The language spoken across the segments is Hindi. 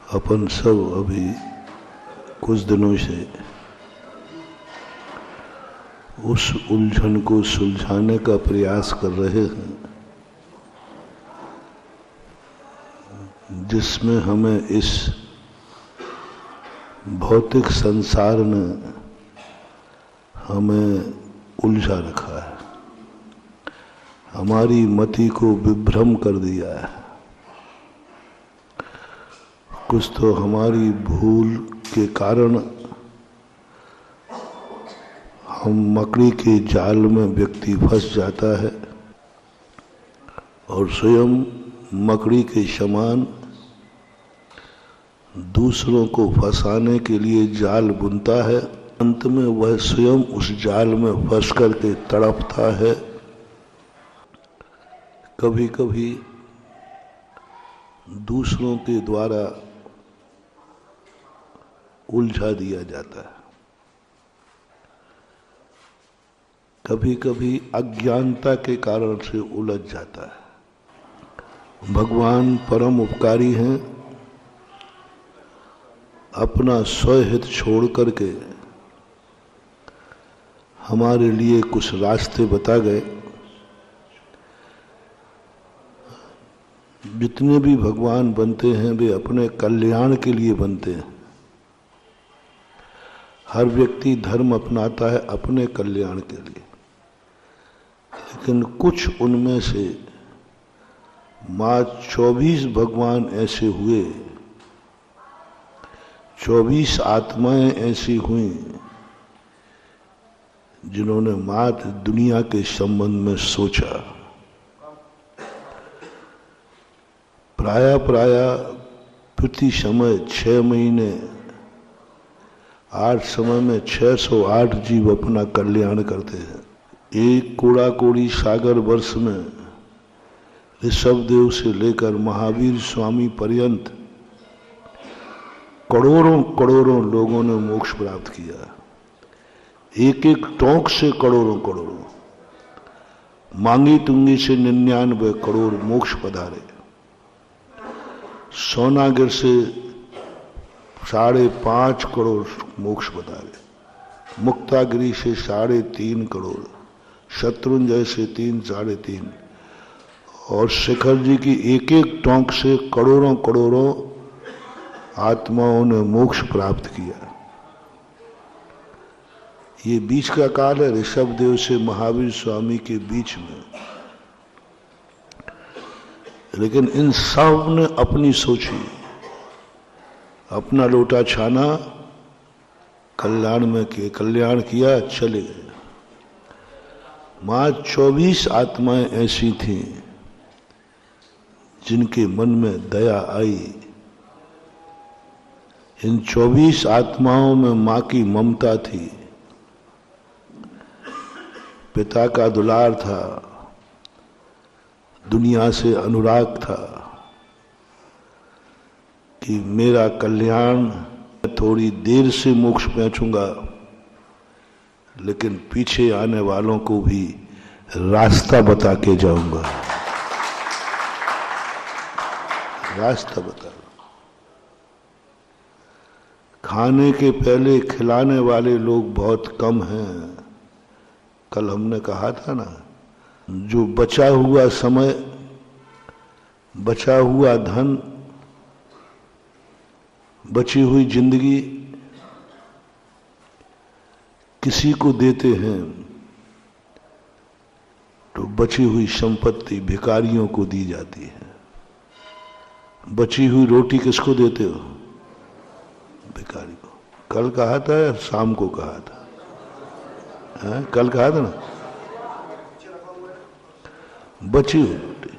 अपन सब अभी कुछ दिनों से उस उलझन को सुलझाने का प्रयास कर रहे हैं जिसमें हमें इस भौतिक संसार ने हमें उलझा रखा है, हमारी मति को विभ्रम कर दिया है। कुछ तो हमारी भूल के कारण हम मकड़ी के जाल में व्यक्ति फंस जाता है और स्वयं मकड़ी के समान दूसरों को फंसाने के लिए जाल बुनता है। अंत में वह स्वयं उस जाल में फंस करके तड़पता है। कभी कभी दूसरों के द्वारा उलझा दिया जाता है, कभी कभी अज्ञानता के कारण से उलझ जाता है। भगवान परम उपकारी हैं, अपना स्वहित छोड़ करके हमारे लिए कुछ रास्ते बता गए। जितने भी भगवान बनते हैं वे अपने कल्याण के लिए बनते हैं। हर व्यक्ति धर्म अपनाता है अपने कल्याण के लिए, लेकिन कुछ उनमें से 24 भगवान ऐसे हुए, 24 आत्माएं ऐसी हुई जिन्होंने मात्र दुनिया के संबंध में सोचा। प्राय प्रति समय 6 महीने 8 समय में 608 जीव अपना कल्याण करते हैं। एक कोड़ा कोड़ी सागर वर्ष में ऋषभदेव से लेकर महावीर स्वामी पर्यंत करोड़ों करोड़ों लोगों ने मोक्ष प्राप्त किया। एक एक टोंक से करोड़ों करोड़ों, मांगी तुंगी से 99 करोड़ मोक्ष पधारे। सोनागिर से 5.5 करोड़ मोक्ष पधारे। मुक्तागिरी से 3.5 करोड़, शत्रुंजय से 3-3.5 और शिखर जी की एक एक टोंक से करोड़ों करोड़ों आत्माओं ने मोक्ष प्राप्त किया। ये बीच का काल है ऋषभदेव से महावीर स्वामी के बीच में। लेकिन इन सब ने अपनी सोची, अपना लोटा छाना, कल्याण में किए, कल्याण किया, चले गए। 24 आत्माएं ऐसी थीं जिनके मन में दया आई। इन 24 आत्माओं में मां की ममता थी, पिता का दुलार था, दुनिया से अनुराग था कि मेरा कल्याण, थोड़ी देर से मोक्ष पहुंचूंगा लेकिन पीछे आने वालों को भी रास्ता बता के जाऊंगा। रास्ता बता। खाने के पहले खिलाने वाले लोग बहुत कम हैं। कल हमने कहा था ना, जो बचा हुआ समय, बचा हुआ धन, बची हुई जिंदगी किसी को देते हैं तो बची हुई संपत्ति भिखारियों को दी जाती है। बची हुई रोटी किसको देते हो? भिखारी को। कल कहा था या शाम को कहा था? कल कहा था ना, बची हुई रोटी।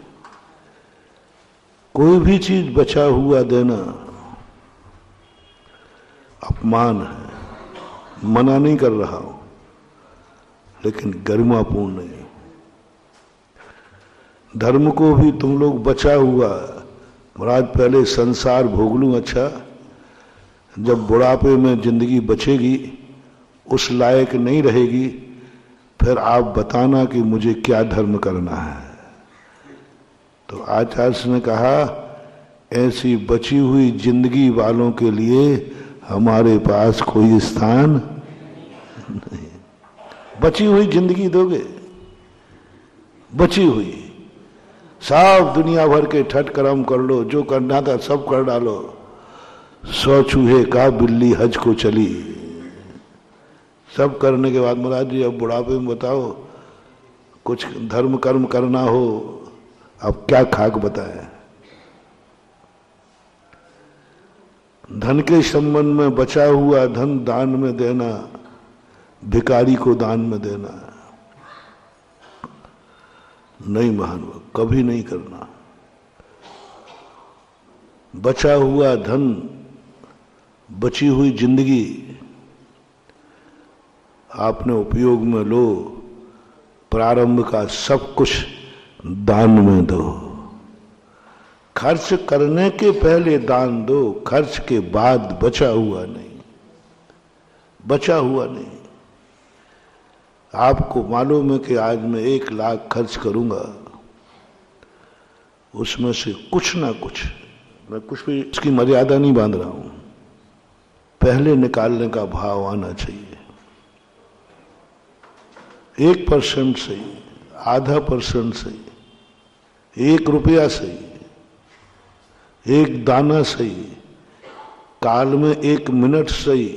कोई भी चीज बचा हुआ देना अपमान है। मना नहीं कर रहा हूं, लेकिन गरिमापूर्ण नहीं। धर्म को भी तुम लोग बचा हुआ, महाराज पहले संसार भोग लूं, अच्छा जब बुढ़ापे में जिंदगी बचेगी, उस लायक नहीं रहेगी, फिर आप बताना कि मुझे क्या धर्म करना है। तो आचार्य ने कहा ऐसी बची हुई जिंदगी वालों के लिए हमारे पास कोई स्थान नहीं। बची हुई जिंदगी दोगे, बची हुई, सब दुनिया भर के ठट कर्म कर लो, जो करना था सब कर डालो। 100 चूहे का बिल्ली हज को चली। सब करने के बाद महाराज जी अब बुढ़ापे में बताओ, कुछ धर्म कर्म करना हो, अब क्या खाक बताए। धन के संबंध में बचा हुआ धन दान में देना, भिखारी को दान में देना नहीं महानुभाव, कभी नहीं करना। बचा हुआ धन, बची हुई जिंदगी आपने उपयोग में लो, प्रारंभ का सब कुछ दान में दो। खर्च करने के पहले दान दो, खर्च के बाद बचा हुआ नहीं, बचा हुआ नहीं। आपको मालूम है कि आज मैं 1 लाख खर्च करूंगा, उसमें से कुछ ना कुछ, मैं कुछ भी उसकी मर्यादा नहीं बांध रहा हूं, पहले निकालने का भाव आना चाहिए। 1% सही, ½ % सही, 1 रुपया सही, 1 दाना सही, काल में 1 मिनट सही,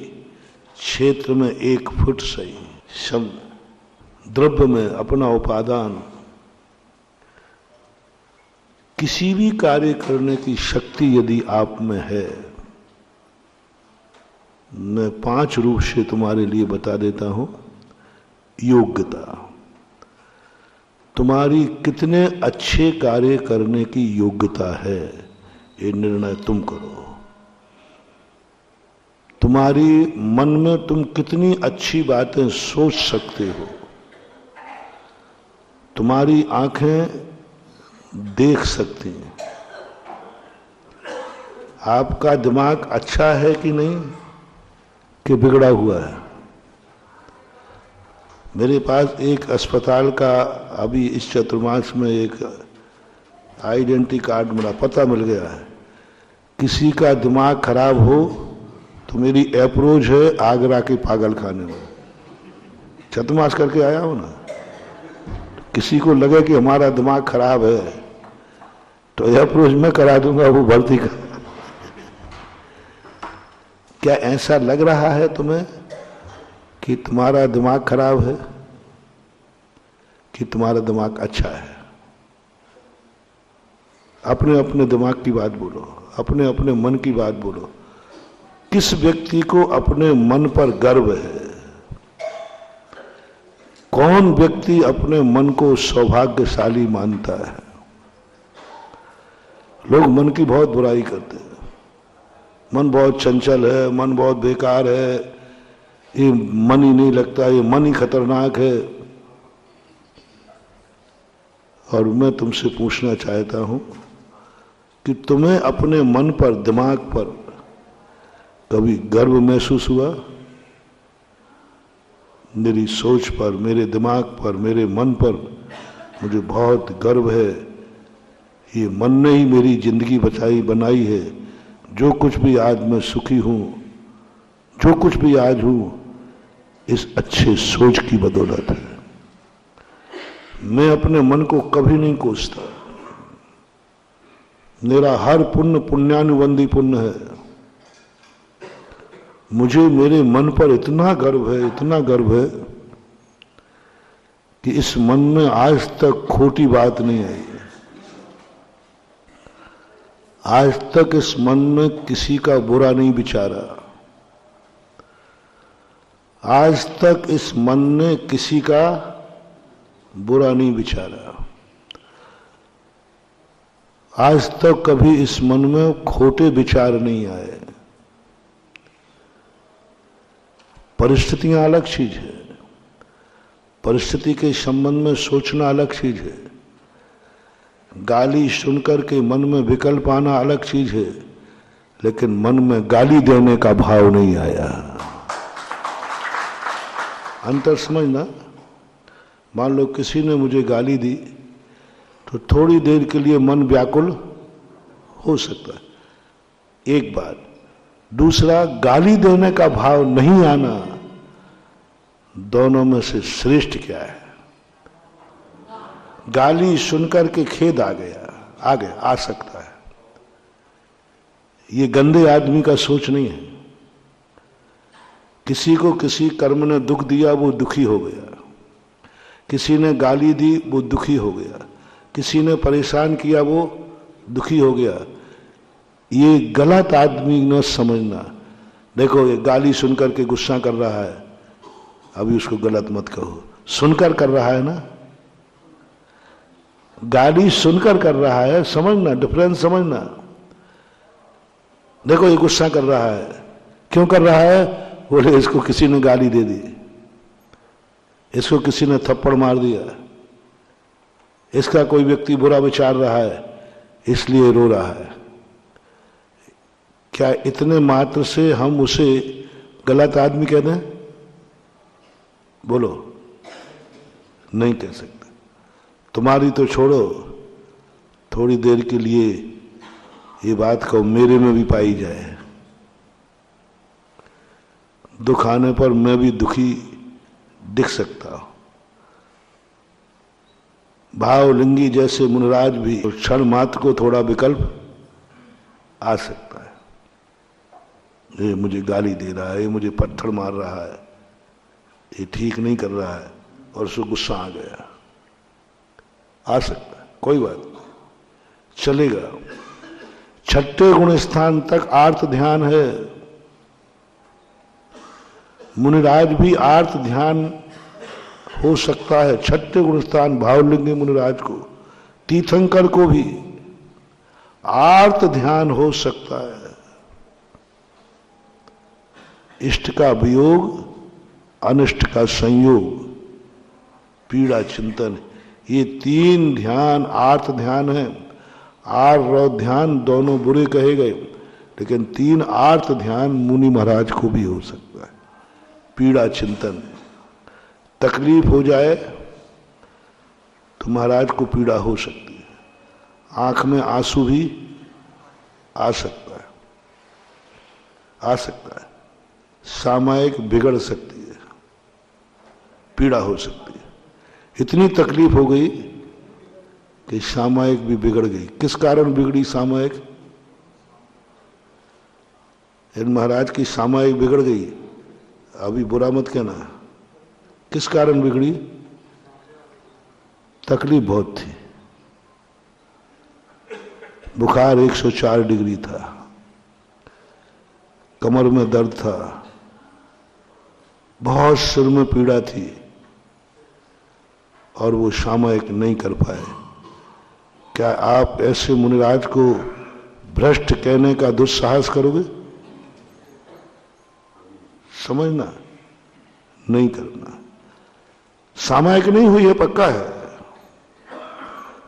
क्षेत्र में 1 फुट सही, शब्द द्रव्य में अपना उपादान, किसी भी कार्य करने की शक्ति यदि आप में है, मैं 5 रूप से तुम्हारे लिए बता देता हूं। योग्यता, तुम्हारी कितने अच्छे कार्य करने की योग्यता है, ये निर्णय तुम करो। तुम्हारी मन में तुम कितनी अच्छी बातें सोच सकते हो, तुम्हारी आंखें देख सकती हैं। आपका दिमाग अच्छा है कि नहीं, कि बिगड़ा हुआ है। मेरे पास एक अस्पताल का अभी इस चतुर्मास में एक आइडेंटिटी कार्ड मेरा पता मिल गया है। किसी का दिमाग खराब हो तो मेरी अप्रोच है आगरा के पागल खाने में, चतुर्मास करके आया हूं ना। किसी को लगे कि हमारा दिमाग खराब है तो अप्रोच मैं करा दूंगा, वो भर्ती कर। क्या ऐसा लग रहा है तुम्हें कि तुम्हारा दिमाग खराब है कि तुम्हारा दिमाग अच्छा है? अपने अपने दिमाग की बात बोलो, अपने अपने मन की बात बोलो। किस व्यक्ति को अपने मन पर गर्व है? कौन व्यक्ति अपने मन को सौभाग्यशाली मानता है? लोग मन की बहुत बुराई करते हैं, मन बहुत चंचल है, मन बहुत बेकार है, ये मन ही नहीं लगता, ये मन ही खतरनाक है। और मैं तुमसे पूछना चाहता हूं कि तुम्हें अपने मन पर, दिमाग पर कभी गर्व महसूस हुआ? मेरी सोच पर, मेरे दिमाग पर, मेरे मन पर मुझे बहुत गर्व है। ये मन ने ही मेरी जिंदगी बनाई है। जो कुछ भी आज मैं सुखी हूं, जो कुछ भी आज हूं, इस अच्छे सोच की बदौलत है। मैं अपने मन को कभी नहीं कोसता। मेरा हर पुण्य पुण्यानुबंधी पुण्य है। मुझे मेरे मन पर इतना गर्व है, इतना गर्व है कि इस मन में आज तक खोटी बात नहीं आई। आज तक इस मन में किसी का बुरा नहीं विचारा। आज तक इस मन ने किसी का बुरा नहीं विचारा। आज तक कभी इस मन में खोटे विचार नहीं आए। परिस्थितियां अलग चीज है, परिस्थिति के संबंध में सोचना अलग चीज है। गाली सुनकर के मन में विकल्प आना अलग चीज है, लेकिन मन में गाली देने का भाव नहीं आया। अंतर समझना। मान लो किसी ने मुझे गाली दी तो थोड़ी देर के लिए मन व्याकुल हो सकता है। एक बात। दूसरा, गाली देने का भाव नहीं आना, दोनों में से श्रेष्ठ क्या है? गाली सुनकर के खेद आ गया, आ सकता है। ये गंदे आदमी का सोच नहीं है। किसी को किसी कर्म ने दुख दिया, वो दुखी हो गया। किसी ने गाली दी, वो दुखी हो गया। किसी ने परेशान किया, वो दुखी हो गया। ये गलत आदमी न समझना। देखो, ये गाली सुनकर के गुस्सा कर रहा है, अभी उसको गलत मत कहो। सुनकर कर रहा है ना, गाली सुनकर कर रहा है, समझना, डिफरेंस समझना। देखो, ये गुस्सा कर रहा है, क्यों कर रहा है? बोले इसको किसी ने गाली दे दी, इसको किसी ने थप्पड़ मार दिया, इसका कोई व्यक्ति बुरा विचार रहा है, इसलिए रो रहा है। क्या इतने मात्र से हम उसे गलत आदमी कह दें? बोलो, नहीं कह सकते। तुम्हारी तो छोड़ो, थोड़ी देर के लिए ये बात को मेरे में भी पाई जाए। दुख आने पर मैं भी दुखी दिख सकता हूं। भावलिंगी जैसे मुनिराज भी क्षण मात्र को थोड़ा विकल्प आ सकता है। ये मुझे गाली दे रहा है, ये मुझे पत्थर मार रहा है, ये ठीक नहीं कर रहा है, और उसको गुस्सा आ गया, आ सकता है, कोई बात नहीं, चलेगा। छठे गुण स्थान तक आर्त ध्यान है। मुनिराज भी आर्त ध्यान हो सकता है। छठे गुण स्थान भावलिंगी मुनिराज को, तीर्थंकर को भी आर्त ध्यान हो सकता है। इष्ट का वियोग, अनिष्ट का संयोग, पीड़ा चिंतन, ये तीन ध्यान आर्त ध्यान है। आर और ध्यान दोनों बुरे कहे गए, लेकिन तीन आर्त ध्यान मुनि महाराज को भी हो सकता है। पीड़ा चिंतन, तकलीफ हो जाए तो महाराज को पीड़ा हो सकती है। आंख में आंसू भी आ सकता है, आ सकता है। सामायिक बिगड़ सकती है, पीड़ा हो सकती है। इतनी तकलीफ हो गई कि सामायिक भी बिगड़ गई। किस कारण बिगड़ी सामायिक? इन महाराज की सामायिक बिगड़ गई, अभी बुरा मत कहना। किस कारण बिगड़ी? तकलीफ बहुत थी। बुखार 104 डिग्री था, कमर में दर्द था, बहुत सिर में पीड़ा थी, और वो सामायिक नहीं कर पाए। क्या आप ऐसे मुनिराज को भ्रष्ट कहने का दुस्साहस करोगे? समझना, नहीं करना। सामायिक नहीं हुई है, पक्का है।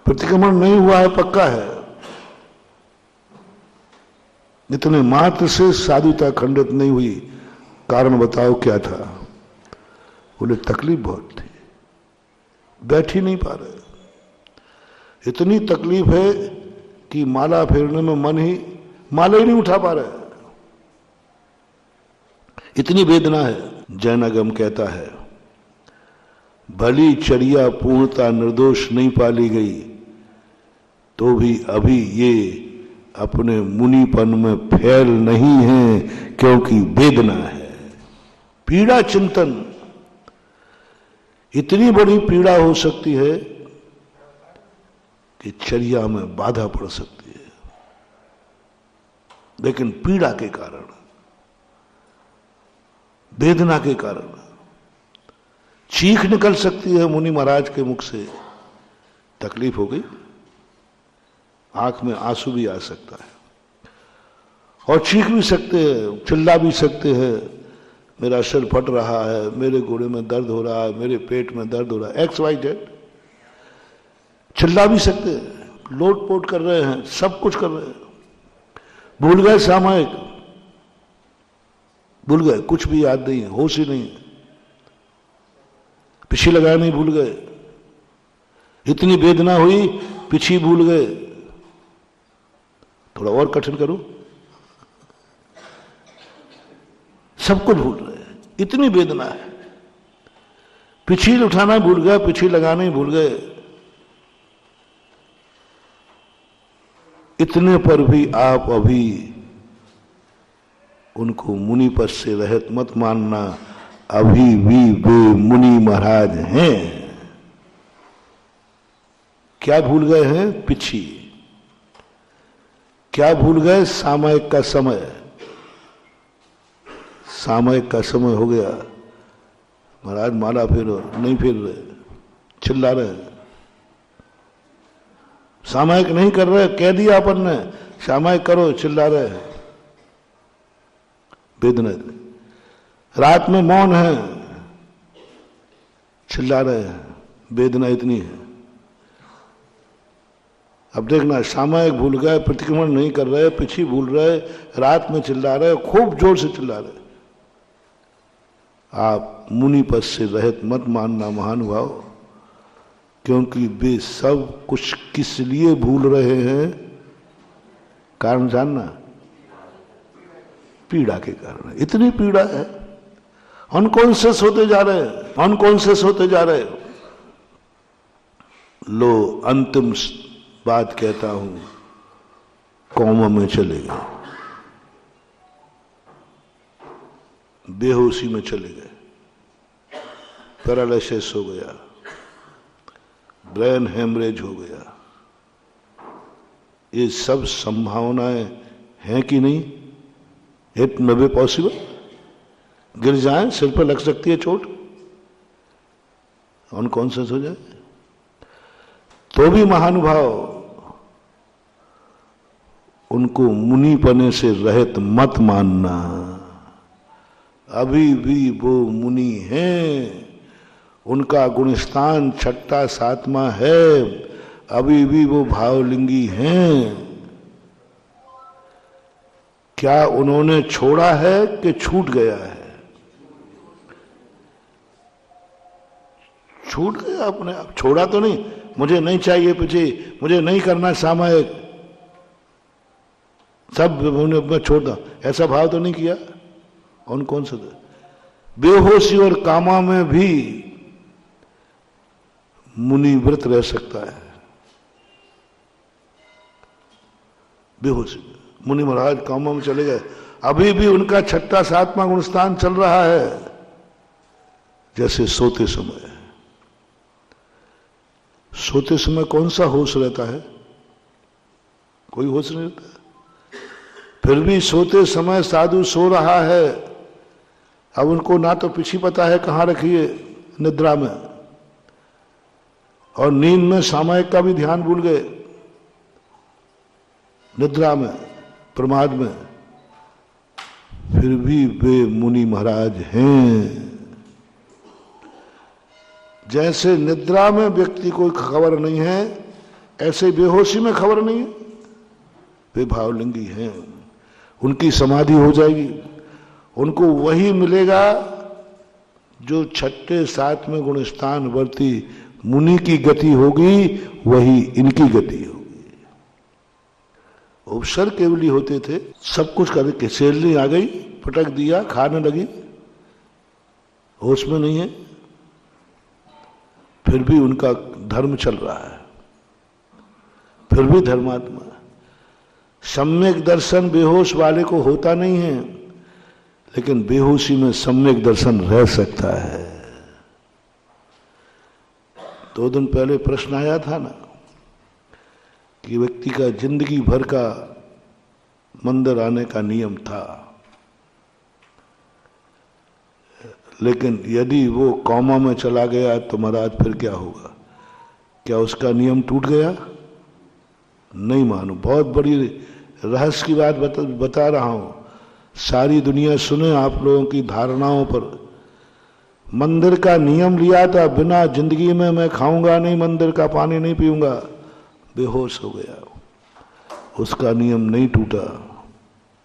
प्रतिक्रमण नहीं हुआ है, पक्का है। इतने मात्र से साधुता खंडित नहीं हुई। कारण बताओ क्या था? बोले तकलीफ बहुत थी, बैठ ही नहीं पा रहे। इतनी तकलीफ है कि माला फेरने में माला ही नहीं उठा पा रहे। इतनी वेदना है। जैनागम कहता है, भली चर्या पूर्णता निर्दोष नहीं पाली गई, तो भी अभी ये अपने मुनिपन में फैल नहीं है, क्योंकि वेदना है। पीड़ा चिंतन, इतनी बड़ी पीड़ा हो सकती है कि चर्या में बाधा पड़ सकती है, लेकिन पीड़ा के कारण, वेदना के कारण चीख निकल सकती है मुनि महाराज के मुख से। तकलीफ हो गई, आंख में आंसू भी आ सकता है, और चीख भी सकते हैं, चिल्ला भी सकते हैं, मेरा सिर फट रहा है, मेरे घोड़े में दर्द हो रहा है, मेरे पेट में दर्द हो रहा है, XYZ। चिल्ला भी सकते हैं, लोटपोट कर रहे हैं, सब कुछ कर रहे हैं। भूल गए सामायिक, भूल गए, कुछ भी याद नहीं है, होश ही नहीं है, पिछी लगाया नहीं, भूल गए। इतनी वेदना हुई, पिछी भूल गए, थोड़ा और कठिन करो, सब कुछ भूल रहे हैं, इतनी वेदना है। पिछील उठाना भूल गए, पिछील लगाना ही भूल गए। इतने पर भी आप अभी उनको मुनि पद से रहित मत मानना, अभी भी वे मुनि महाराज हैं। क्या भूल गए हैं? पिछी। क्या भूल गए? सामयिक का समय। सामयिक का समय हो गया, महाराज माला फेरो, नहीं फेर रहे, चिल्ला रहे, सामयिक नहीं कर रहे, कह दिया अपन ने सामयिक करो, चिल्ला रहे, वेदना। रात में मौन है, चिल्ला रहे हैं, वेदना इतनी है। अब देखना, सामयिक भूल गए, प्रतिक्रमण नहीं कर रहे, पिछी भूल रहे, रात में चिल्ला रहे, खूब जोर से चिल्ला रहे। आप मुनि पद से रहित मत मानना महानुभाव, क्योंकि वे सब कुछ किस लिए भूल रहे हैं? कारण जानना, पीड़ा के कारण। इतनी पीड़ा है, अनकॉन्शियस होते जा रहे हैं, अनकॉन्शियस होते जा रहे हैं। लो अंतिम बात कहता हूं, कोमा में चले गए, बेहोशी में चले गए, पैरालिसिस हो गया, ब्रेन हेमरेज हो गया। ये सब संभावनाएं हैं कि नहीं? It may be possible. गिर जाए, सिर पर लग सकती है चोट, अनकॉन्शियस हो जाए, तो भी महानुभाव उनको मुनि पने से रहित मत मानना। अभी भी वो मुनि हैं, उनका गुणस्थान छठा सातवां है, अभी भी वो भावलिंगी हैं। क्या उन्होंने छोड़ा है कि छूट गया है? छूट गया अपने आप, छोड़ा तो नहीं। मुझे नहीं चाहिए पीछे, मुझे नहीं करना सामयिक, सब मैं छोड़ दूं, ऐसा भाव तो नहीं किया। कौन सा? बेहोशी और कामा में भी मुनि व्रत रह सकता है। बेहोशी मुनि महाराज कामा में चले गए, अभी भी उनका छठा सातवां गुणस्थान चल रहा है, जैसे सोते समय। सोते समय कौन सा होश रहता है? कोई होश नहीं रहता। फिर भी सोते समय साधु सो रहा है, अब उनको ना तो पीछे पता है कहां रखी है, निद्रा में, और नींद में सामयिक का भी ध्यान भूल गए, निद्रा में, प्रमाद में। फिर भी वे मुनि महाराज हैं। जैसे निद्रा में व्यक्ति को खबर नहीं है, ऐसे बेहोशी में खबर नहीं है, वे भावलिंगी हैं। उनकी समाधि हो जाएगी, उनको वही मिलेगा जो छठे सातवें गुणस्थान वर्ती मुनि की गति होगी, वही इनकी गति होगी। उपसर केवली होते थे, सब कुछ करके शेरनी आ गई, पटक दिया, खाने लगी, होश में नहीं है, फिर भी उनका धर्म चल रहा है, फिर भी धर्मात्मा। सम्यक दर्शन बेहोश वाले को होता नहीं है, लेकिन बेहोशी में सम्यक दर्शन रह सकता है। 2 दिन पहले प्रश्न आया था ना कि व्यक्ति का जिंदगी भर का मंदिर आने का नियम था, लेकिन यदि वो कौमा में चला गया तो महाराज फिर क्या होगा? क्या उसका नियम टूट गया? नहीं मानो। बहुत बड़ी रहस्य की बात बता रहा हूं, सारी दुनिया सुने आप लोगों की धारणाओं पर। मंदिर का नियम लिया था, बिना जिंदगी में मैं खाऊंगा नहीं, मंदिर का पानी नहीं पीऊंगा, बेहोश हो गया, उसका नियम नहीं टूटा,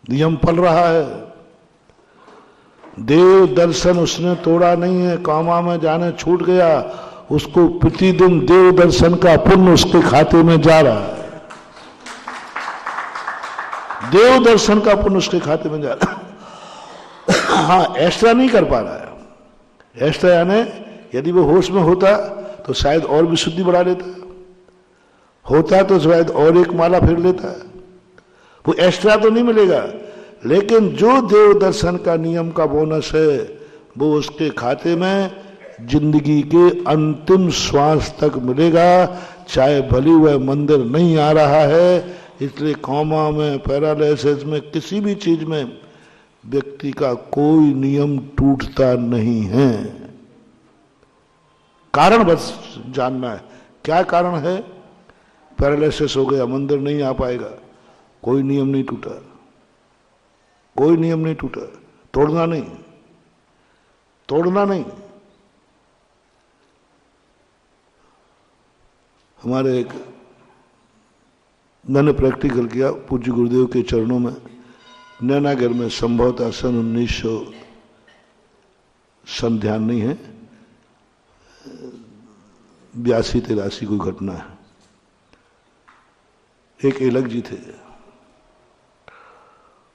नियम पल रहा है। देव दर्शन उसने तोड़ा नहीं है, कामा में जाने छूट गया, उसको प्रतिदिन देव दर्शन का पुण्य उसके खाते में जा रहा है। देव दर्शन का पुण्य उसके खाते में जा रहा। हाँ, एक्स्ट्रा नहीं कर पा रहा है। एक्स्ट्रा यानी यदि वो होश में होता तो शायद और भी शुद्धि बढ़ा लेता, होता तो शायद और एक माला फेर लेता। वो एक्स्ट्रा तो नहीं मिलेगा, लेकिन जो देव दर्शन का नियम का बोनस है वो उसके खाते में जिंदगी के अंतिम श्वास तक मिलेगा, चाहे भली वह मंदिर नहीं आ रहा है। इसलिए कॉमा में, पैरालिसिस में, किसी भी चीज में व्यक्ति का कोई नियम टूटता नहीं है। कारण बस जानना है, क्या कारण है। पैरालिसिस हो गया, मंदिर नहीं आ पाएगा, कोई नियम नहीं टूटा, कोई नियम नहीं टूटा। तोड़ना नहीं, तोड़ना नहीं। हमारे एक मैंने प्रैक्टिकल किया पूज्य गुरुदेव के चरणों में, नैनागढ़ में, संभवतः सन 1900 सन ध्यान नहीं है, 82-83 कोई घटना है। एक एलक जी थे,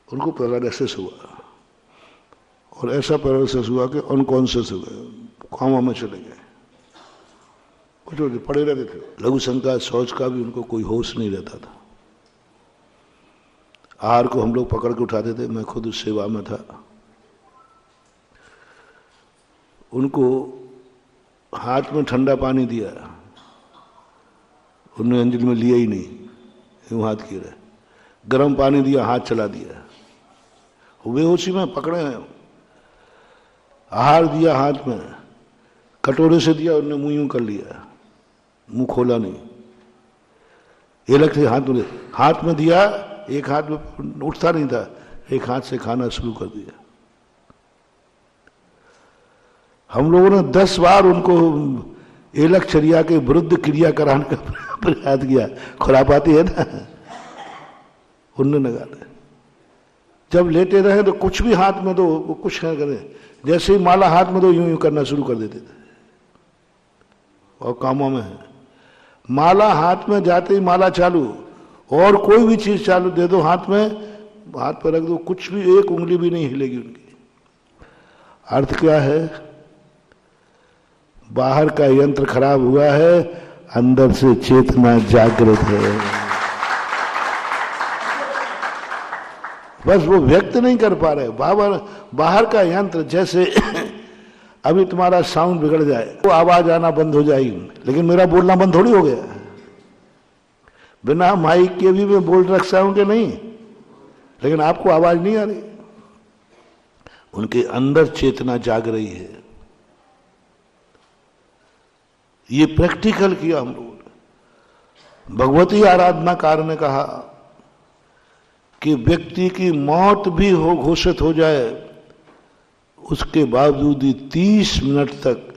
उनको पैरालिसिस हुआ और ऐसा पैरालिसिस हुआ कि अनकॉन्शियस हो गए, कोमा में चले गए, कुछ पड़े रहते थे। लघु शंका शौच का भी उनको कोई होश नहीं रहता था। आहार को हम लोग पकड़ के उठाते थे, मैं खुद उस सेवा में था। उनको हाथ में ठंडा पानी दिया, उन्होंने अंजलि में लिया ही नहीं, यूं हाथ किए रहे। गर्म पानी दिया, हाथ चला दिया, बेहोशी में पकड़े हैं। आहार दिया हाथ में, कटोरे से दिया, उन्होंने मुंह यूं कर लिया, मुंह खोला नहीं। ये लगते हाथ में दिया, एक हाथ में उठता नहीं था, एक हाथ से खाना शुरू कर दिया। हम लोगों ने 10 बार उनको एलकचर्या के विरुद्ध क्रिया कराने का प्रयास किया। खुरापाती है ना, उन्होंने निकाले। जब लेटे रहे तो कुछ भी हाथ में दो, वो कुछ न करे, जैसे ही माला हाथ में दो यूं यूं करना शुरू कर देते थे। और कामों में है, माला हाथ में जाते ही माला चालू, और कोई भी चीज चालू दे दो हाथ में, हाथ पर रख दो, कुछ भी एक उंगली भी नहीं हिलेगी उनकी। अर्थ क्या है, बाहर का यंत्र खराब हुआ है, अंदर से चेतना जागृत है। बस वो व्यक्त नहीं कर पा रहे। बाहर का यंत्र, जैसे अभी तुम्हारा साउंड बिगड़ जाए तो आवाज आना बंद हो जाएगी, लेकिन मेरा बोलना बंद थोड़ी हो गया। बिना माइक के भी मैं बोल रखता हूं कि नहीं, लेकिन आपको आवाज नहीं आ रही। उनके अंदर चेतना जाग रही है। ये प्रैक्टिकल किया हम लोगों ने। भगवती आराधनाकार ने कहा कि व्यक्ति की मौत भी हो घोषित हो जाए, उसके बावजूद ही 30 मिनट तक,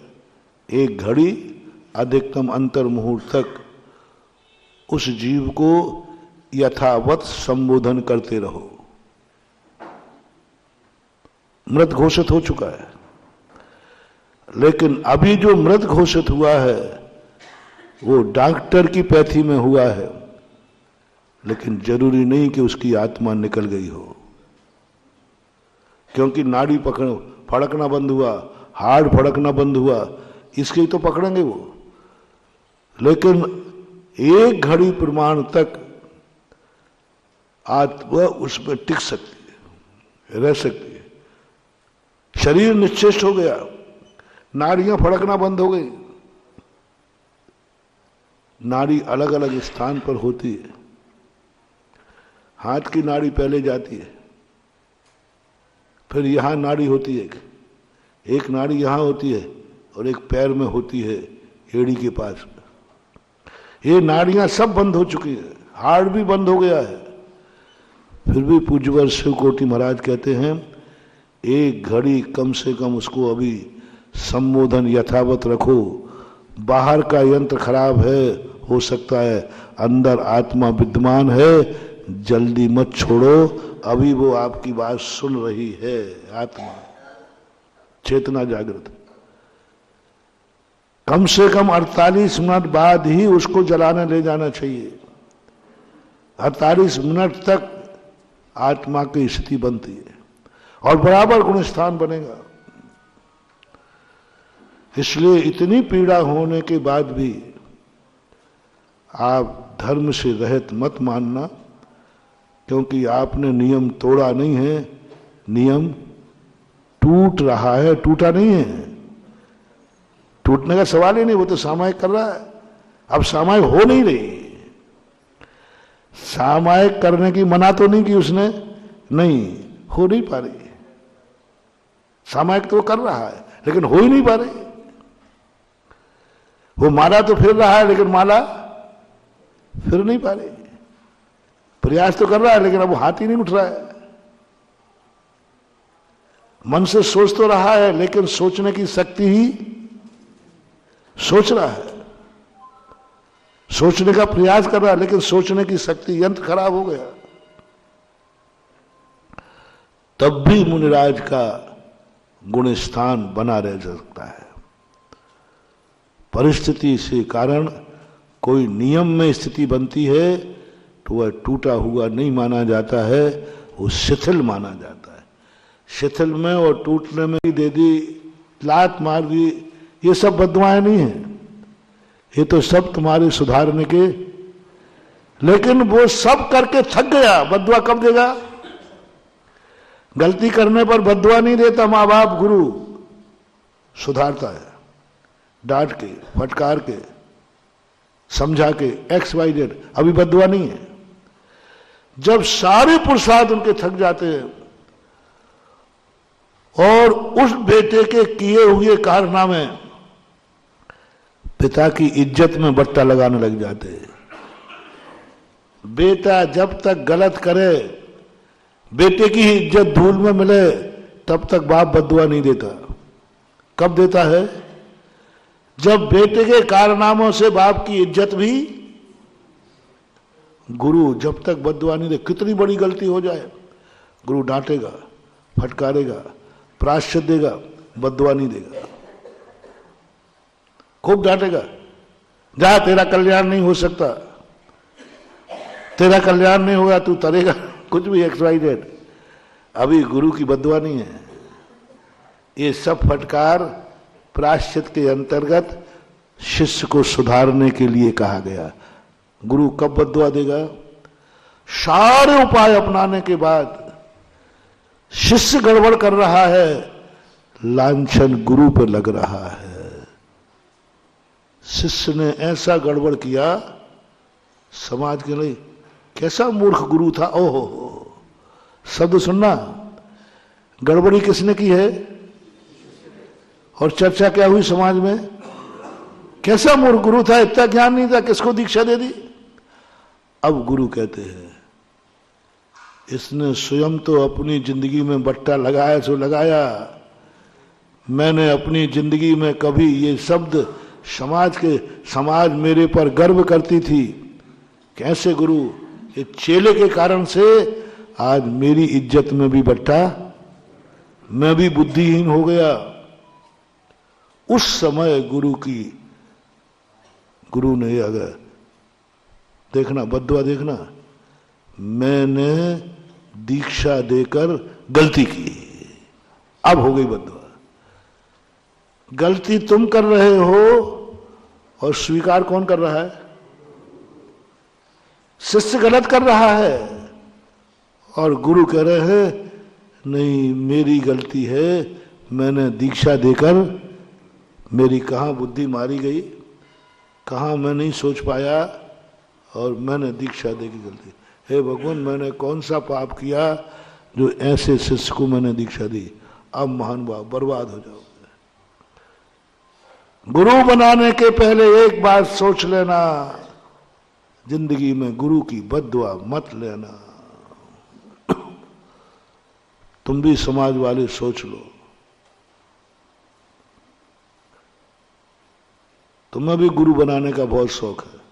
एक घड़ी, अधिकतम अंतर मुहूर्त तक उस जीव को यथावत संबोधन करते रहो। मृत घोषित हो चुका है, लेकिन अभी जो मृत घोषित हुआ है वो डॉक्टर की पैथी में हुआ है, लेकिन जरूरी नहीं कि उसकी आत्मा निकल गई हो, क्योंकि नाड़ी फड़कना बंद हुआ, हार्ड फड़कना बंद हुआ, इसके ही तो पकड़ेंगे वो। लेकिन एक घड़ी प्रमाण तक आत्मा उसमें टिक सकती है, रह सकती है। शरीर निश्चेष्ट हो गया, नाड़ियां फड़कना बंद हो गई। नाड़ी अलग अलग स्थान पर होती है। हाथ की नाड़ी पहले जाती है, फिर यहां नाड़ी होती है, एक नाड़ी यहां होती है और एक पैर में होती है, एड़ी के पास। ये नाड़ियां सब बंद हो चुकी है, हार्ट भी बंद हो गया है। फिर भी पूज्यवर शिव कोटि महाराज कहते हैं, एक घड़ी कम से कम उसको अभी संबोधन यथावत रखो। बाहर का यंत्र खराब है, हो सकता है अंदर आत्मा विद्यमान है, जल्दी मत छोड़ो, अभी वो आपकी बात सुन रही है। आत्मा चेतना जागृत। कम से कम 48 मिनट बाद ही उसको जलाने ले जाना चाहिए। 48 मिनट तक आत्मा की स्थिति बनती है और बराबर गुण स्थान बनेगा। इसलिए इतनी पीड़ा होने के बाद भी आप धर्म से रहित मत मानना, क्योंकि आपने नियम तोड़ा नहीं है, नियम टूट रहा है, टूटा नहीं है। टूटने का सवाल ही नहीं, वो तो सामायिक कर रहा है। अब सामायिक हो नहीं रही। सामायिक करने की मना तो नहीं की उसने, नहीं हो नहीं पा रही। सामायिक तो कर रहा है लेकिन हो ही नहीं पा रही। वो माला तो फिर रहा है लेकिन माला फिर नहीं पा रही। प्रयास तो कर रहा है लेकिन अब वो हाथ ही नहीं उठ रहा है। मन से सोच तो रहा है लेकिन सोचने की शक्ति ही, सोच रहा है, सोचने का प्रयास कर रहा है लेकिन सोचने की शक्ति, यंत्र खराब हो गया। तब भी मुनिराज का गुण स्थान बना रह सकता है। परिस्थिति से कारण कोई नियम में स्थिति बनती है तो वह टूटा हुआ नहीं माना जाता है, वो शिथिल माना जाता है। शिथिल में और टूटने में दे दी, लात मार दी, ये सब बददुआएं नहीं है, ये तो सब तुम्हारे सुधारने के। लेकिन वो सब करके थक गया, बददुआ कब देगा? गलती करने पर बददुआ नहीं देता माँ बाप, गुरु सुधारता है, डांट के, फटकार के, समझा के, XYZ। अभी बददुआ नहीं है। जब सारे पुरुषार्थ उनके थक जाते हैं और उस बेटे के किए हुए कारनामे पिता की इज्जत में बट्टा लगाने लग जाते हैं। बेटा जब तक गलत करे, बेटे की ही इज्जत धूल में मिले, तब तक बाप बद्दुआ नहीं देता। कब देता है? जब बेटे के कारनामों से बाप की इज्जत भी, गुरु जब तक बद्दुआ नहीं दे, कितनी बड़ी गलती हो जाए, गुरु डांटेगा, फटकारेगा, प्रायश्चित देगा, बद्दुआ नहीं देगा। खूब डांटेगा, जा तेरा कल्याण नहीं हो सकता, तेरा कल्याण नहीं होगा, तू तरेगा, कुछ भी XYZ। अभी गुरु की बद्दुआ नहीं है। ये सब फटकार प्रायश्चित के अंतर्गत शिष्य को सुधारने के लिए कहा गया। गुरु कब बद्दुआ देगा? सारे उपाय अपनाने के बाद शिष्य गड़बड़ कर रहा है, लांछन गुरु पर लग रहा है। शिष्य ने ऐसा गड़बड़ किया, समाज के लिए कैसा मूर्ख गुरु था। ओहो, शब्द सुनना, गड़बड़ी किसने की है और चर्चा क्या हुई समाज में? कैसा मूर्ख गुरु था, इतना ज्ञान नहीं था, किसको दीक्षा दे दी। अब गुरु कहते हैं इसने स्वयं तो अपनी जिंदगी में बट्टा लगाया सो लगाया, मैंने अपनी जिंदगी में कभी ये शब्द समाज मेरे पर गर्व करती थी। कैसे गुरु? ये चेले के कारण से आज मेरी इज्जत में भी बट्टा, मैं भी बुद्धिहीन हो गया। उस समय गुरु ने अगर देखना, बद्दुआ देखना, मैंने दीक्षा देकर गलती की, अब हो गई बद्दुआ। गलती तुम कर रहे हो और स्वीकार कौन कर रहा है? शिष्य गलत कर रहा है और गुरु कह रहे हैं नहीं मेरी गलती है, मैंने दीक्षा देकर मेरी कहाँ बुद्धि मारी गई, कहाँ मैं नहीं सोच पाया और मैंने दीक्षा दे की गलती। हे भगवान, मैंने कौन सा पाप किया जो ऐसे शिष्य को मैंने दीक्षा दी? अब महान भाव बर्बाद हो जाओगे। गुरु बनाने के पहले एक बात सोच लेना, जिंदगी में गुरु की बद्दुआ मत लेना। तुम भी समाज वाले सोच लो, तुम्हें भी गुरु बनाने का बहुत शौक है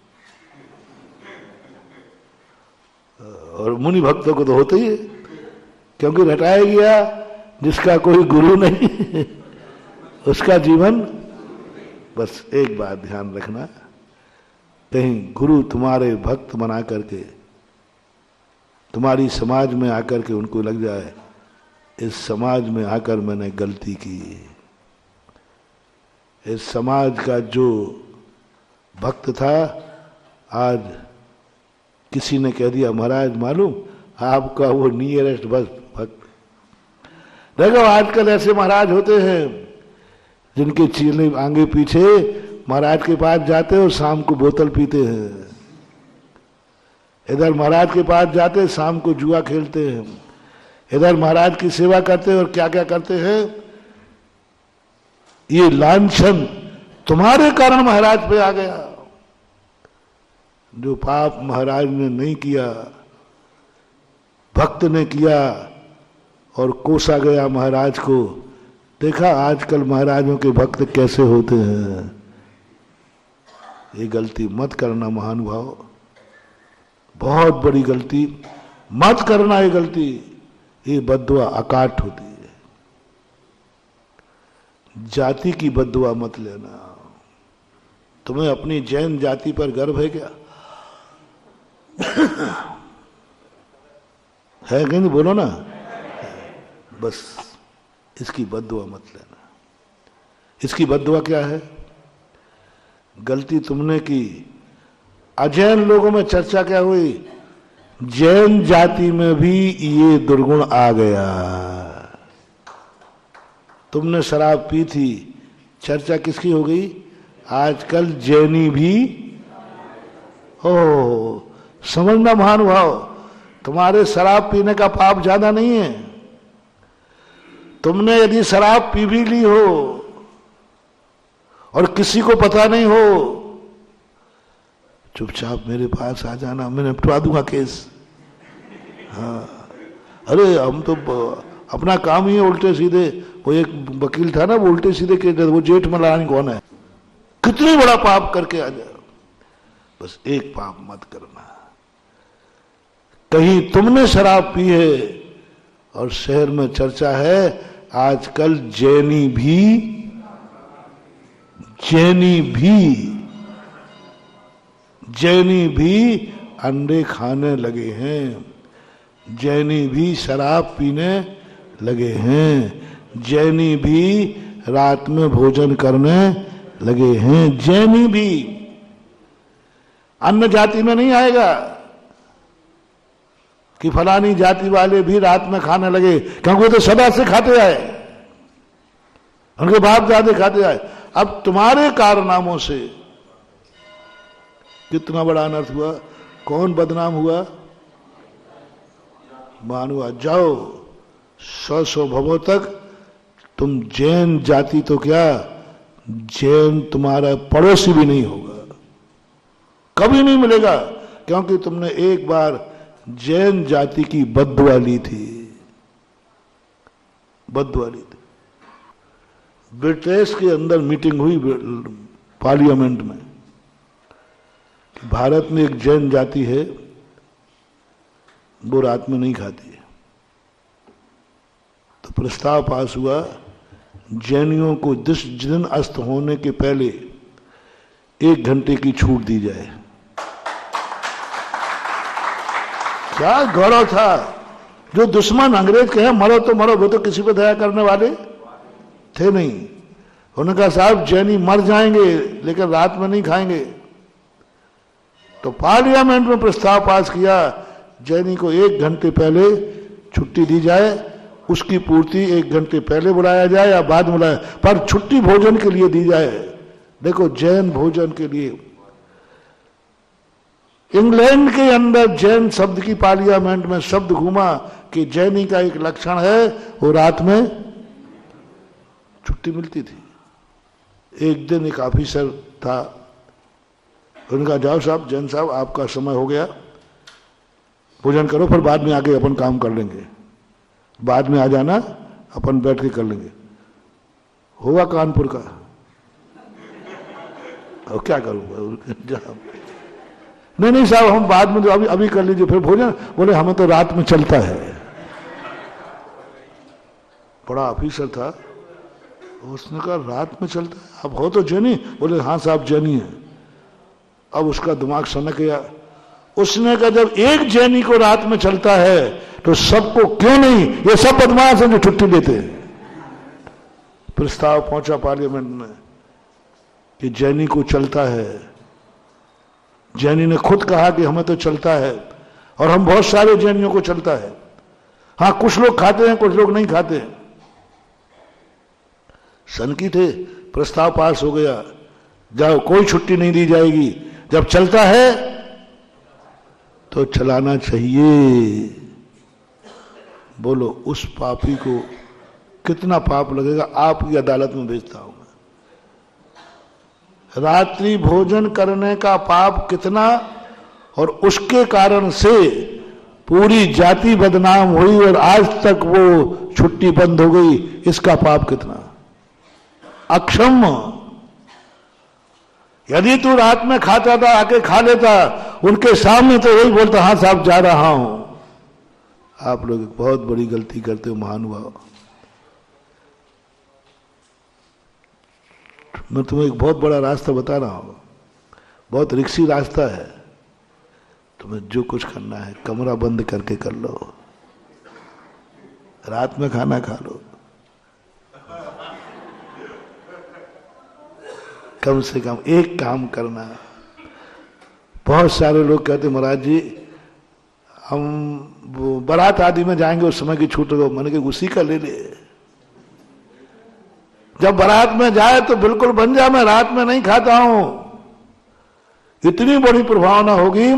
और मुनि भक्तों को तो होता ही है, क्योंकि रटाया गया जिसका कोई गुरु नहीं उसका जीवन। बस एक बात ध्यान रखना, कहीं गुरु तुम्हारे भक्त बना करके तुम्हारी समाज में आकर के उनको लग जाए इस समाज में आकर मैंने गलती की, इस समाज का जो भक्त था आज किसी ने कह दिया महाराज मालूम आपका वो नियरेस्ट बस भक्त। देखो आजकल ऐसे महाराज होते हैं जिनके चीले आगे पीछे महाराज के पास जाते और शाम को बोतल पीते हैं, इधर महाराज के पास जाते शाम को जुआ खेलते हैं, इधर महाराज की सेवा करते हैं और क्या क्या करते हैं। ये लांछन तुम्हारे कारण महाराज पे आ गया। जो पाप महाराज ने नहीं किया भक्त ने किया और कोसा गया महाराज को। देखा आजकल महाराजों के भक्त कैसे होते हैं। ये गलती मत करना महानुभाव, बहुत बड़ी गलती मत करना। ये गलती ये बद्दुआ अकाट होती है। जाति की बद्दुआ मत लेना। तुम्हें अपनी जैन जाति पर गर्व है क्या? है कि नहीं? बोलो ना। बस इसकी बद्दुआ मत लेना। इसकी बद्दुआ क्या है? गलती तुमने की। अजैन लोगों में चर्चा क्या हुई? जैन जाति में भी ये दुर्गुण आ गया। तुमने शराब पी थी, चर्चा किसकी हो गई? आजकल जैनी भी हो। समझना महानुभाव, तुम्हारे शराब पीने का पाप ज्यादा नहीं है। तुमने यदि शराब पी भी ली हो और किसी को पता नहीं हो, चुपचाप मेरे पास आ जाना, मैं निपटवा दूंगा केस। हाँ, अरे हम तो अपना काम ही है उल्टे सीधे। वो एक वकील था ना, वो उल्टे सीधे केस, वो जेठ मलानी कौन है? कितनी बड़ा पाप करके आ जाए। बस एक पाप मत करना। कहीं तुमने शराब पी है और शहर में चर्चा है आजकल जैनी भी अंडे खाने लगे हैं, जैनी भी शराब पीने लगे हैं, जैनी भी रात में भोजन करने लगे हैं। जैनी भी अन्य जाति में नहीं आएगा कि फलानी जाति वाले भी रात में खाने लगे, क्योंकि तो सदा से खाते आए, उनके बाप दादे खाते आए। अब तुम्हारे कारनामों से कितना बड़ा अनर्थ हुआ। कौन बदनाम हुआ? मानुआ। जाओ 100 भवों तक तुम जैन जाति तो क्या, जैन तुम्हारा पड़ोसी भी नहीं होगा, कभी नहीं मिलेगा, क्योंकि तुमने एक बार जैन जाति की बद्दुआ ली थी। ब्रिटिश के अंदर मीटिंग हुई पार्लियामेंट में कि भारत में एक जैन जाति है, वो रात में नहीं खाती है। तो प्रस्ताव पास हुआ जैनियों को जिस दिन अस्त होने के पहले 1 घंटे की छूट दी जाए। क्या गौरव था। जो दुश्मन अंग्रेज कहे मरो तो मरो, वो तो किसी पे दया करने वाले थे नहीं। उन्होंने कहा साहब जैनी मर जाएंगे लेकिन रात में नहीं खाएंगे। तो पार्लियामेंट में प्रस्ताव पास किया जैनी को 1 घंटे पहले छुट्टी दी जाए, उसकी पूर्ति 1 घंटे पहले बुलाया जाए या बाद में बुलाया, पर छुट्टी भोजन के लिए दी जाए। देखो जैन भोजन के लिए। इंग्लैंड के अंदर जैन शब्द की पार्लियामेंट में शब्द घूमा कि जैनी का एक लक्षण है वो रात में छुट्टी मिलती थी। एक दिन एक ऑफिसर था, उनका जाओ साहब जैन साहब आपका समय हो गया, भोजन करो फिर बाद में आके अपन काम कर लेंगे, बाद में आ जाना अपन बैठ के कर लेंगे। हुआ कानपुर का, और क्या करूंगा। नहीं साहब हम बाद में, तो अभी कर लीजिए फिर भोजन। बोले हमें तो रात में चलता है। बड़ा ऑफिसर था, उसने कहा रात में चलता है, अब हो तो जैनी? बोले हाँ साहब जैनी है। अब उसका दिमाग सनक गया, उसने कहा जब एक जैनी को रात में चलता है तो सबको क्यों नहीं, ये सब बदमाश हैं जो छुट्टी देते हैं। प्रस्ताव पहुंचा पार्लियामेंट में कि जैनी को चलता है। जैनी ने खुद कहा कि हमें तो चलता है और हम बहुत सारे जैनियों को चलता है। हां, कुछ लोग खाते हैं, कुछ लोग नहीं खाते हैं। सनकी थे, प्रस्ताव पास हो गया, जाओ कोई छुट्टी नहीं दी जाएगी, जब चलता है तो चलाना चाहिए। बोलो उस पापी को कितना पाप लगेगा। आपकी अदालत में भेजता हूं मैं। रात्रि भोजन करने का पाप कितना, और उसके कारण से पूरी जाति बदनाम हुई और आज तक वो छुट्टी बंद हो गई, इसका पाप कितना। अक्षम। यदि तू रात में खाता था, आके खा लेता उनके सामने, तो वही बोलता हाँ साहब जा रहा हूं। आप लोग बहुत बड़ी गलती करते हो महानुभाव। मैं तुम्हें एक बहुत बड़ा रास्ता बता रहा हूं, बहुत रिक्सी रास्ता है। तुम्हें जो कुछ करना है कमरा बंद करके कर लो, रात में खाना खा लो। कम से कम एक काम करना। बहुत सारे लोग कहते महाराज जी हम वो बारात आदि में जाएंगे, उस समय की छूट हो। मैंने कहा उसी का ले ले। जब बारात में जाए तो बिल्कुल बन जा, मैं रात में नहीं खाता हूं। इतनी बड़ी प्रभावना होगी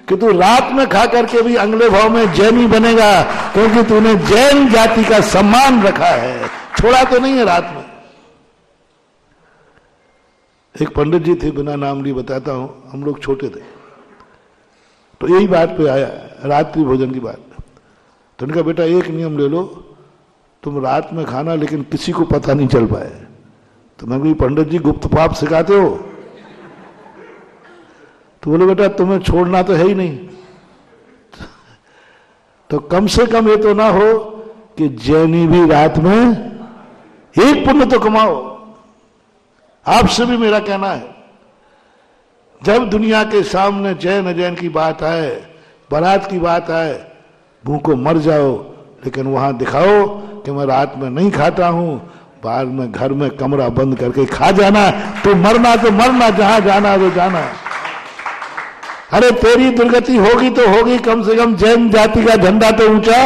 कि तू रात में खा करके भी अगले भाव में जैनी बनेगा, क्योंकि तूने जैन जाति का सम्मान रखा है, छोड़ा तो नहीं है रात में। एक पंडित जी थे, बिना नाम लिए बताता हूं, हम लोग छोटे थे तो यही बात पे आया, रात्रि भोजन की बात। तो उनका बेटा एक नियम ले लो, तुम रात में खाना लेकिन किसी को पता नहीं चल पाए। तो मैं भी पंडित जी गुप्त पाप सिखाते हो? तो बोले बेटा तुम्हें छोड़ना तो है ही नहीं, तो कम से कम ये तो ना हो कि जैनी भी रात में एक पुण्य तो कमाओ। आपसे भी मेरा कहना है, जब दुनिया के सामने जैन अजैन की बात आए, बारात की बात आए, भूखो मर जाओ, लेकिन वहां दिखाओ कि मैं रात में नहीं खाता हूं, बाद में घर में कमरा बंद करके खा जाना। तो मरना, जहां जाना तो जाना। अरे तेरी दुर्गति होगी तो होगी, कम से कम जैन जाति का झंडा तो ऊंचा।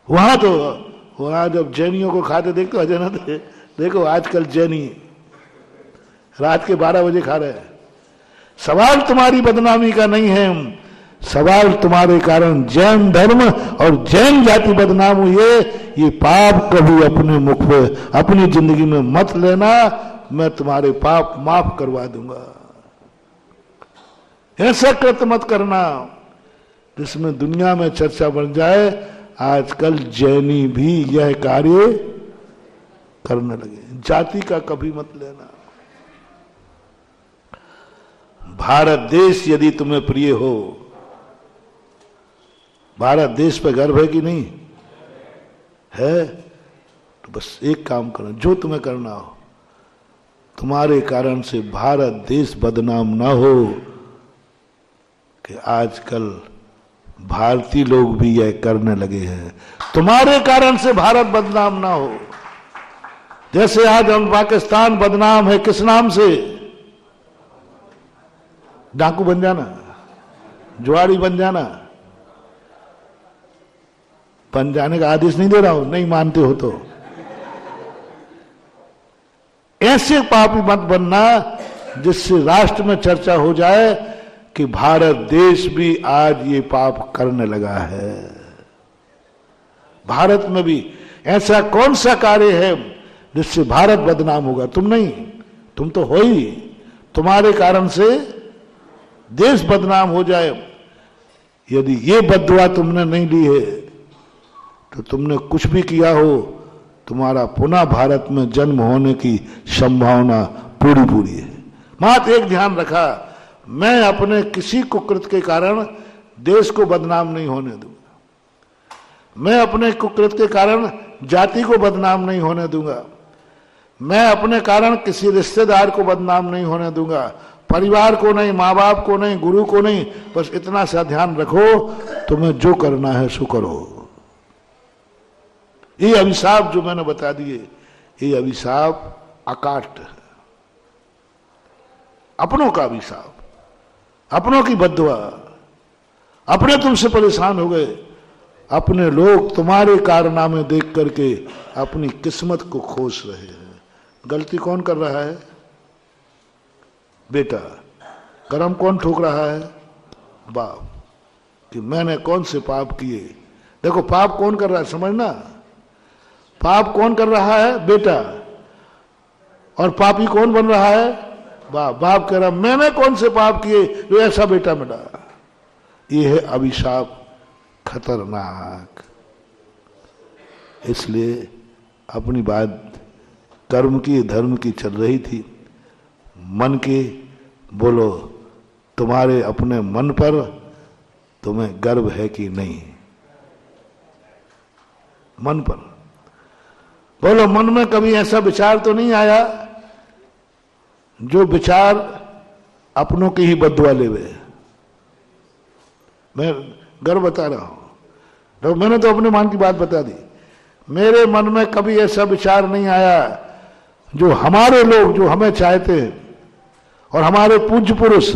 वहां जब जैनियों को खाते देखते हो अजय, देखो आजकल जैनी रात के 12 बजे खा रहे हैं। सवाल तुम्हारी बदनामी का नहीं है, सवाल तुम्हारे कारण जैन धर्म और जैन जाति बदनाम हुई है। ये पाप कभी अपने मुख पे, अपनी जिंदगी में मत लेना, मैं तुम्हारे पाप माफ करवा दूंगा। ऐसा कृत्य मत करना जिसमें दुनिया में चर्चा बन जाए आजकल जैनी भी यह कार्य करने लगे। जाति का कभी मत लेना। भारत देश यदि तुम्हें प्रिय हो, भारत देश पे गर्व है कि नहीं है, तो बस एक काम करना, जो तुम्हें करना हो, तुम्हारे कारण से भारत देश बदनाम ना हो कि आजकल भारतीय लोग भी यह करने लगे हैं। तुम्हारे कारण से भारत बदनाम ना हो। जैसे आज हम पाकिस्तान बदनाम है, किस नाम से? डाकू बन जाना, जुआरी बन जाना। बन जाने का आदेश नहीं दे रहा हूं, नहीं मानते हो तो। ऐसे पापी मत बनना जिससे राष्ट्र में चर्चा हो जाए कि भारत देश भी आज ये पाप करने लगा है। भारत में भी ऐसा कौन सा कार्य है जिससे भारत बदनाम होगा? तुम नहीं, तुम तो हो ही। तुम्हारे कारण से देश बदनाम हो जाए। यदि ये बद्दुआ तुमने नहीं ली है तो तुमने कुछ भी किया हो, तुम्हारा पुनः भारत में जन्म होने की संभावना पूरी पूरी है। मात्र एक ध्यान रखा, मैं अपने किसी कुकृत के कारण देश को बदनाम नहीं होने दूंगा। मैं अपने कुकृत के कारण जाति को बदनाम नहीं होने दूंगा। मैं अपने कारण किसी रिश्तेदार को बदनाम नहीं होने दूंगा, परिवार को नहीं, माँ बाप को नहीं, गुरु को नहीं। बस इतना सा ध्यान रखो, तुम्हें जो करना है सो करो। ये अभिशाप जो मैंने बता दिए, ये अभिशाप अकाट्य है, अपनों का अभिशाप, अपनों की बद्दुआ। अपने तुमसे परेशान हो गए, अपने लोग तुम्हारे कारनामे देख करके अपनी किस्मत को खोस रहे हैं। गलती कौन कर रहा है? बेटा। कर्म कौन ठोक रहा है? बाप। कि मैंने कौन से पाप किए। देखो पाप कौन कर रहा है, समझना। पाप कौन कर रहा है? बेटा। और पापी कौन बन रहा है? बाप। बाप कह रहा मैंने कौन से पाप किए जो ऐसा बेटा मिला। ये है अभिशाप खतरनाक। इसलिए अपनी बात कर्म की, धर्म की चल रही थी। मन के बोलो, तुम्हारे अपने मन पर तुम्हें गर्व है कि नहीं? मन पर बोलो, मन में कभी ऐसा विचार तो नहीं आया जो विचार अपनों की ही बद्दुआ लेवे? मैं गर्व बता रहा हूं, तो मैंने तो अपने मन की बात बता दी। मेरे मन में कभी ऐसा विचार नहीं आया जो हमारे लोग, जो हमें चाहते हैं और हमारे पूज्य पुरुष,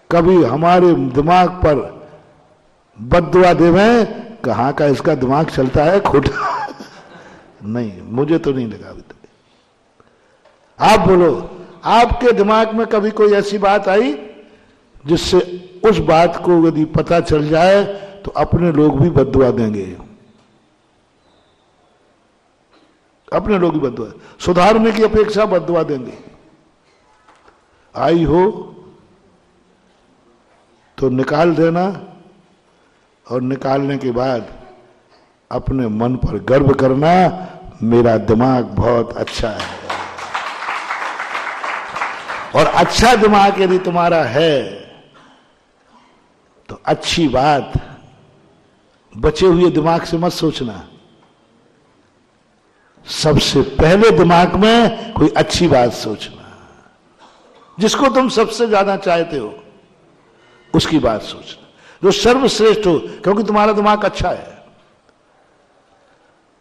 कभी हमारे दिमाग पर बद्दुआ देवें। कहाँ का इसका दिमाग चलता है खोटा। नहीं, मुझे तो नहीं लगा अभी तक। आप बोलो, आपके दिमाग में कभी कोई ऐसी बात आई जिससे उस बात को यदि पता चल जाए तो अपने लोग भी बद्दुआ देंगे? अपने लोग भी बद्दुआ, सुधारने की अपेक्षा बद्दुआ देंगे। आई हो तो निकाल देना, और निकालने के बाद अपने मन पर गर्व करना, मेरा दिमाग बहुत अच्छा है। और अच्छा दिमाग यदि तुम्हारा है तो अच्छी बात बचे हुए दिमाग से मत सोचना। सबसे पहले दिमाग में कोई अच्छी बात सोचना, जिसको तुम सबसे ज्यादा चाहते हो उसकी बात सोचना, जो सर्वश्रेष्ठ हो, क्योंकि तुम्हारा दिमाग अच्छा है।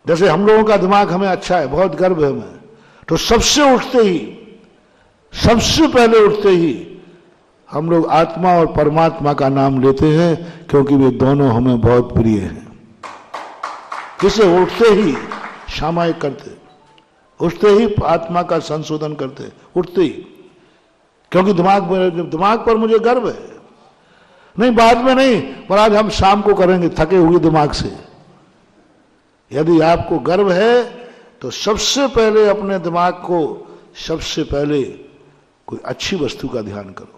जैसे हम लोगों का दिमाग हमें अच्छा है, बहुत गर्व है हमें, तो सबसे पहले उठते ही हम लोग आत्मा और परमात्मा का नाम लेते हैं, क्योंकि वे दोनों हमें बहुत प्रिय हैं। जिसे उठते ही सामायिक करते, उठते ही आत्मा का संशोधन करते, उठते ही, क्योंकि दिमाग पर मुझे गर्व है। नहीं, बाद में नहीं, पर आज हम शाम को करेंगे थके हुए दिमाग से। यदि आपको गर्व है तो सबसे पहले अपने दिमाग को, सबसे पहले कोई अच्छी वस्तु का ध्यान करो,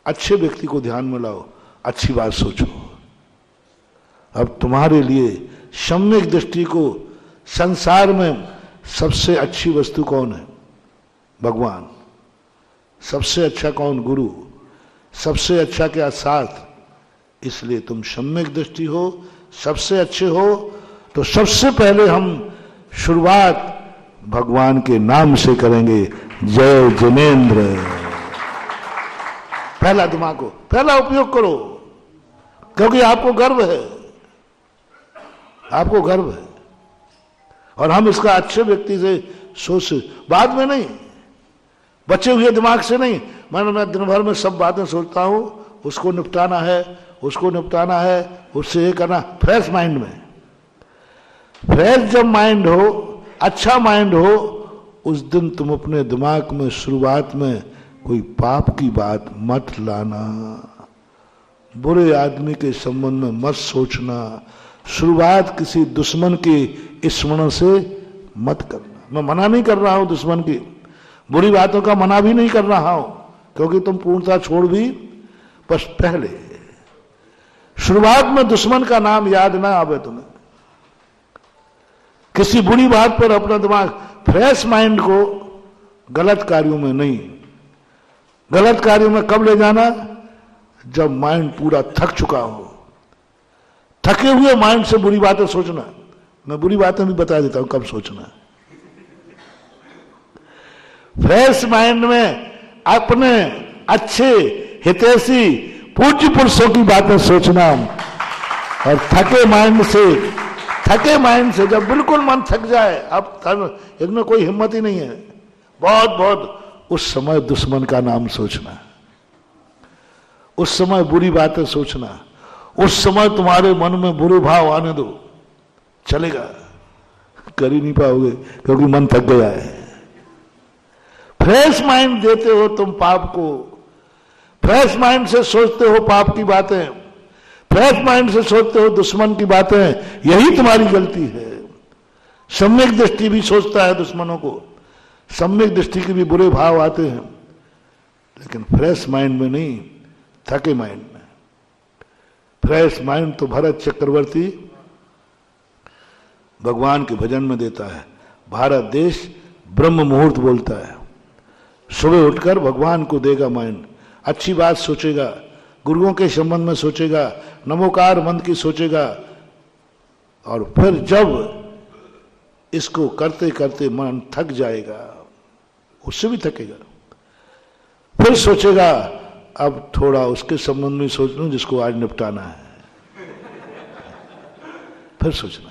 अच्छे व्यक्ति को ध्यान में लाओ, अच्छी बात सोचो। अब तुम्हारे लिए सम्यक दृष्टि को, संसार में सबसे अच्छी वस्तु कौन है? भगवान। सबसे अच्छा कौन? गुरु। सबसे अच्छा क्या? साथ। इसलिए तुम सम्यक दृष्टि हो, सबसे अच्छे हो, तो सबसे पहले हम शुरुआत भगवान के नाम से करेंगे। जय जिनेन्द्र। पहला दिमाग को, पहला उपयोग करो, क्योंकि आपको गर्व है, आपको गर्व है। और हम इसका अच्छे व्यक्ति से सोच, बाद में नहीं, बचे हुए दिमाग से नहीं। मैं दिन भर में सब बातें सोचता हूं, उसको निपटाना है, उसको निपटाना है, उससे ये करना। फ्रेश माइंड में, फ्रेश जब माइंड हो, अच्छा माइंड हो, उस दिन तुम अपने दिमाग में शुरुआत में कोई पाप की बात मत लाना, बुरे आदमी के संबंध में मत सोचना, शुरुआत किसी दुश्मन के स्मरण से मत करना। मैं मना नहीं कर रहा हूं दुश्मन की, बुरी बातों का मना भी नहीं कर रहा हूं, क्योंकि तुम पूर्णता छोड़ भी, बस पहले शुरुआत में दुश्मन का नाम याद ना आवे तुम्हें। किसी बुरी बात पर अपना दिमाग, फ्रेश माइंड को गलत कार्यों में नहीं, गलत कार्यों में कब ले जाना? जब माइंड पूरा थक चुका हो। थके हुए माइंड से बुरी बातें सोचना, मैं बुरी बातें भी बता देता हूं कब सोचना। फ्रेश माइंड में अपने अच्छे हितैषी पूज्य पुरुषों की बातें सोचना। और थके माइंड से जब बिल्कुल मन थक जाए, अब इनमें कोई हिम्मत ही नहीं है, बहुत उस समय दुश्मन का नाम सोचना, उस समय बुरी बातें सोचना, उस समय तुम्हारे मन में बुरे भाव आने दो, चलेगा, कर ही नहीं पाओगे क्योंकि मन थक गया है। फ्रेश माइंड देते हो तुम पाप को, फ्रेश माइंड से सोचते हो पाप की बातें, फ्रेश माइंड से सोचते हो दुश्मन की बातें, यही तुम्हारी गलती है। सम्यक दृष्टि भी सोचता है दुश्मनों को, सम्यक दृष्टि के भी बुरे भाव आते हैं, लेकिन फ्रेश माइंड में नहीं, थके माइंड में। फ्रेश माइंड तो भरत चक्रवर्ती भगवान के भजन में देता है। भारत देश ब्रह्म मुहूर्त बोलता है, सुबह उठकर भगवान को देगा माइंड, अच्छी बात सोचेगा, गुरुओं के संबंध में सोचेगा, नमोकार मंत्र की सोचेगा, और फिर जब इसको करते करते मन थक जाएगा, उससे भी थकेगा, फिर सोचेगा अब थोड़ा उसके संबंध में सोच लूं जिसको आज निपटाना है, फिर सोचना।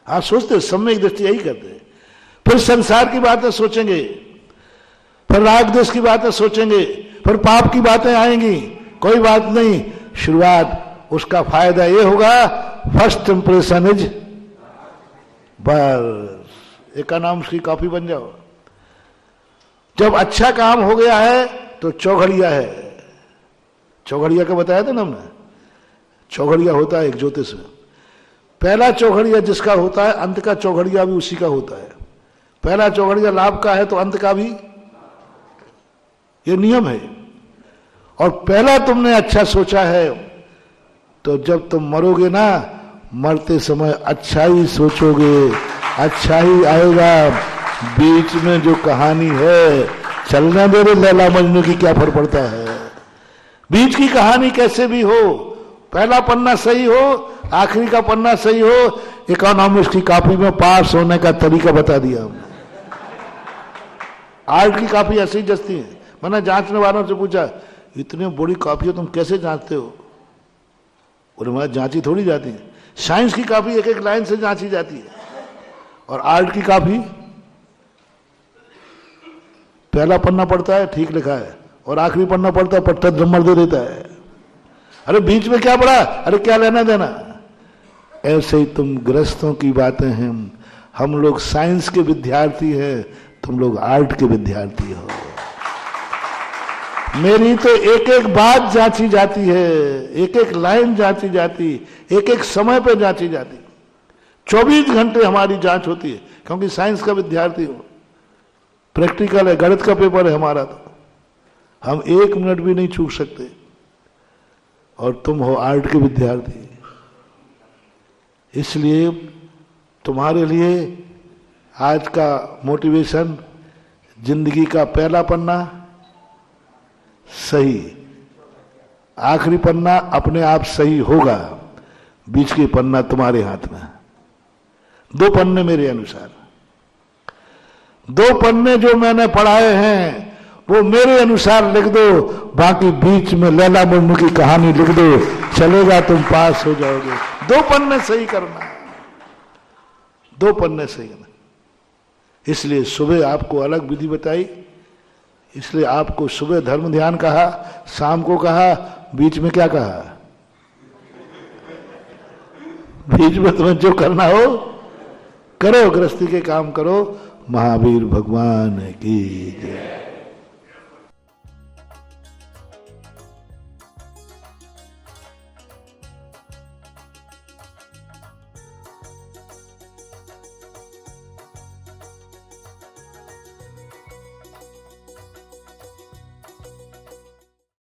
हाँ सोचते, सम्यक दृष्टि यही करते। फिर संसार की बातें सोचेंगे, फिर राग द्वेष की बातें सोचेंगे, फिर पाप की बातें आएंगी, कोई बात नहीं, शुरुआत उसका फायदा ये होगा, फर्स्ट इंप्रेशन इज, बस एक नाम उसकी कॉपी बन जाओ। जब अच्छा काम हो गया है तो चौघड़िया है, चौघड़िया का बताया था ना हमने, चौघड़िया होता है एक ज्योतिष में, पहला चौघड़िया जिसका होता है अंत का चौघड़िया भी उसी का होता है। पहला चौघड़िया लाभ का है तो अंत का भी, ये नियम है। और पहला तुमने अच्छा सोचा है तो जब तुम मरोगे ना, मरते समय अच्छा ही सोचोगे, अच्छा ही आएगा। बीच में जो कहानी है, चलना मेरे लैला मजनू की क्या फर्क पड़ता है, बीच की कहानी कैसे भी हो, पहला पन्ना सही हो, आखिरी का पन्ना सही हो। इकोनॉमिक्स की कॉपी में पास होने का तरीका बता दिया हमने। आर्ट की कॉपी ऐसे ही जचती है। मैंने जांचने वालों से पूछा, इतनी बड़ी कॉपी तुम कैसे जांचते हो? बोले मैं जांची थोड़ी जाती है, साइंस की कॉपी एक एक लाइन से जांची जाती है, और आर्ट की कॉपी पहला पन्ना पढ़ता है ठीक लिखा है, और आखिरी पन्ना पढ़ता है पट्टा नंबर दे देता है। अरे बीच में क्या पढ़ा, अरे क्या लेना देना। ऐसे ही तुम गृहस्थों की बातें हैं, हम लोग साइंस के विद्यार्थी हैं, तुम लोग आर्ट के विद्यार्थी हो। मेरी तो एक एक बात जांची जाती है, एक एक लाइन जांची जाती, एक एक समय पर जांची जाती। 24 घंटे हमारी जांच होती है, क्योंकि साइंस का विद्यार्थी हो, प्रैक्टिकल है, गणित का पेपर है हमारा, तो हम 1 मिनट भी नहीं चूक सकते। और तुम हो आर्ट के विद्यार्थी, इसलिए तुम्हारे लिए आज का मोटिवेशन, जिंदगी का पहला पन्ना सही, आखिरी पन्ना अपने आप सही होगा, बीच के पन्ना तुम्हारे हाथ में। 2 पन्ने मेरे अनुसार, 2 पन्ने जो मैंने पढ़ाए हैं वो मेरे अनुसार लिख दो, बाकी बीच में लैला मजनू की कहानी लिख दो, चलेगा, तुम पास हो जाओगे। 2 पन्ने सही करना, 2 पन्ने सही करना। इसलिए सुबह आपको अलग विधि बताई, इसलिए आपको सुबह धर्म ध्यान कहा, शाम को कहा, बीच में क्या कहा? बीच में तुम्हें जो करना हो करो, गृहस्थी के काम करो। महावीर भगवान की जय।